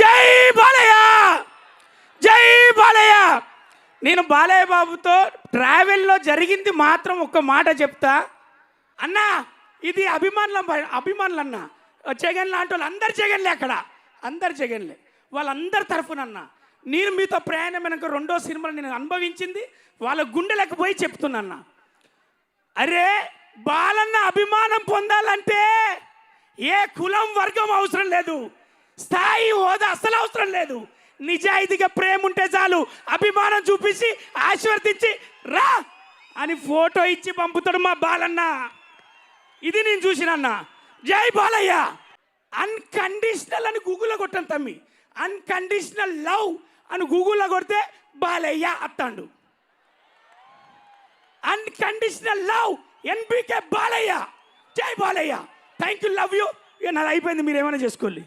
జై బాలయ్య, జై బాలయ్య. నేను బాలయ్య బాబుతో ట్రావెల్లో జరిగింది మాత్రం ఒక్క మాట చెప్తా అన్నా. ఇది అభిమానులు అన్న జగన్ లాంటి వాళ్ళు అందరు జగన్లే, అక్కడ అందరు జగన్లే, వాళ్ళందరి తరఫునన్నా నేను మీతో ప్రయాణం వెనక రెండో సినిమాలు నేను అనుభవించింది వాళ్ళ గుండెలకు పోయి చెప్తున్నా. అరే బాలన్న అభిమానం పొందాలంటే ఏ కులం వర్గం అవసరం లేదు, స్థాయి హోదా అసలు అవసరం లేదు. నిజాయితీగా ప్రేమ ఉంటే చాలు, అభిమానం చూపించి ఆశీర్వదించి రా అని ఫోటో ఇచ్చి పంపుతాడు మా బాలన్న. ఇది నేను చూసినన్నా. జై బాలయ్య. అన్కండిషనల్ అని గూగుల్లో కొట్టాను తమ్మి, అన్కండిషనల్ లవ్ అని గూగుల్లో కొడితే బాలయ్య అత్తాండు. Unconditional love NBK Balayya. జై Balayya. Thank you, love you. ఇక నాది అయిపోయింది, మీరు ఏమైనా చేసుకోండి.